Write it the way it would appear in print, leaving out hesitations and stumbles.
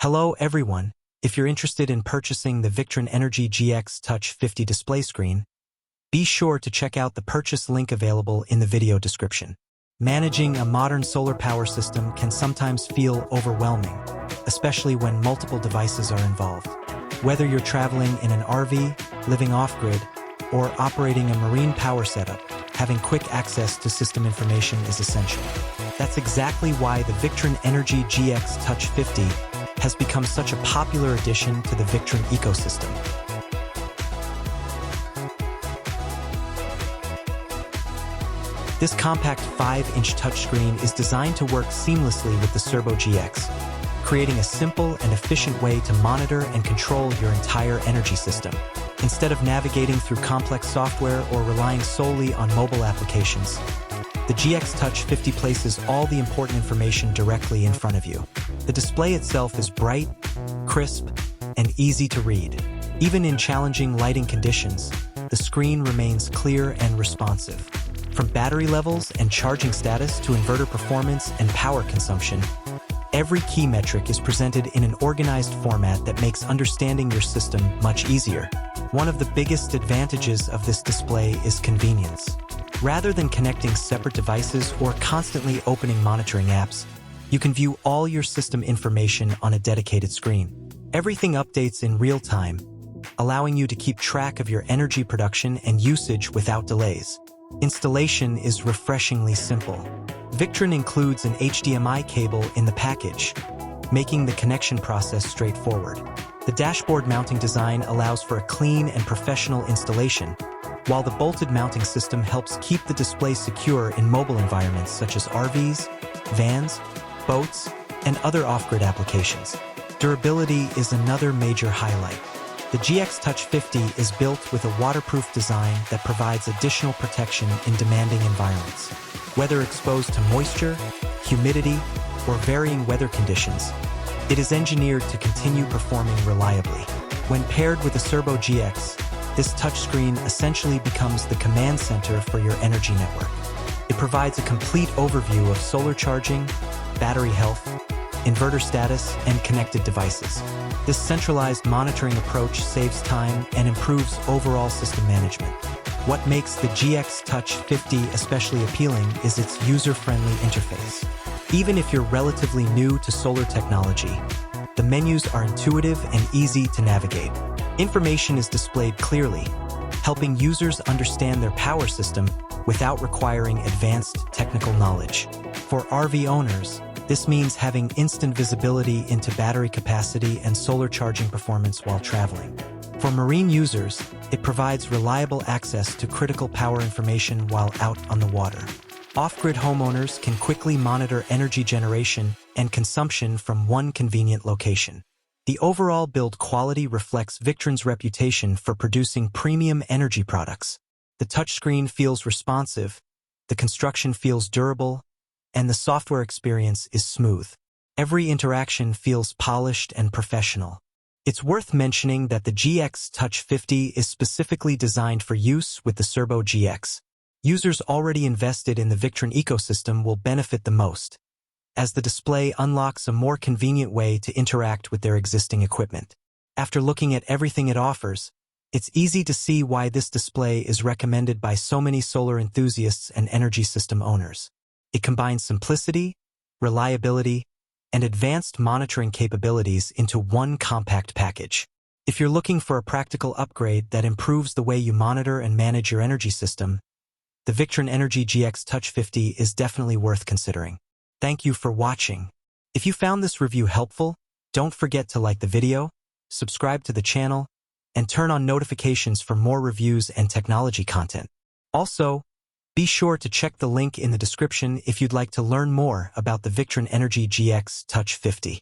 Hello everyone, if you're interested in purchasing the Victron Energy GX Touch 50 display screen, be sure to check out the purchase link available in the video description. Managing a modern solar power system can sometimes feel overwhelming, especially when multiple devices are involved. Whether you're traveling in an RV, living off-grid, or operating a marine power setup, having quick access to system information is essential. That's exactly why the Victron Energy GX Touch 50 has become such a popular addition to the Victron ecosystem. This compact 5-inch touchscreen is designed to work seamlessly with the Cerbo GX, creating a simple and efficient way to monitor and control your entire energy system. Instead of navigating through complex software or relying solely on mobile applications, the GX Touch 50 places all the important information directly in front of you. The display itself is bright, crisp, and easy to read. Even in challenging lighting conditions, the screen remains clear and responsive. From battery levels and charging status to inverter performance and power consumption, every key metric is presented in an organized format that makes understanding your system much easier. One of the biggest advantages of this display is convenience. Rather than connecting separate devices or constantly opening monitoring apps, you can view all your system information on a dedicated screen. Everything updates in real time, allowing you to keep track of your energy production and usage without delays. Installation is refreshingly simple. Victron includes an HDMI cable in the package, making the connection process straightforward. The dashboard mounting design allows for a clean and professional installation, while the bolted mounting system helps keep the display secure in mobile environments such as RVs, vans, boats, and other off-grid applications. Durability is another major highlight. The GX Touch 50 is built with a waterproof design that provides additional protection in demanding environments. Whether exposed to moisture, humidity, or varying weather conditions, it is engineered to continue performing reliably. When paired with the Cerbo GX, this touchscreen essentially becomes the command center for your energy network. It provides a complete overview of solar charging, battery health, inverter status, and connected devices. This centralized monitoring approach saves time and improves overall system management. What makes the GX Touch 50 especially appealing is its user-friendly interface. Even if you're relatively new to solar technology, the menus are intuitive and easy to navigate. Information is displayed clearly, helping users understand their power system without requiring advanced technical knowledge. For RV owners, this means having instant visibility into battery capacity and solar charging performance while traveling. For marine users, it provides reliable access to critical power information while out on the water. Off-grid homeowners can quickly monitor energy generation and consumption from one convenient location. The overall build quality reflects Victron's reputation for producing premium energy products. The touchscreen feels responsive, the construction feels durable, and the software experience is smooth. Every interaction feels polished and professional. It's worth mentioning that the GX Touch 50 is specifically designed for use with the Cerbo GX. Users already invested in the Victron ecosystem will benefit the most, as the display unlocks a more convenient way to interact with their existing equipment. After looking at everything it offers, it's easy to see why this display is recommended by so many solar enthusiasts and energy system owners. It combines simplicity, reliability, and advanced monitoring capabilities into one compact package. If you're looking for a practical upgrade that improves the way you monitor and manage your energy system, the Victron Energy GX Touch 50 is definitely worth considering. Thank you for watching. If you found this review helpful, don't forget to like the video, subscribe to the channel, and turn on notifications for more reviews and technology content. Also, be sure to check the link in the description if you'd like to learn more about the Victron Energy GX Touch 50.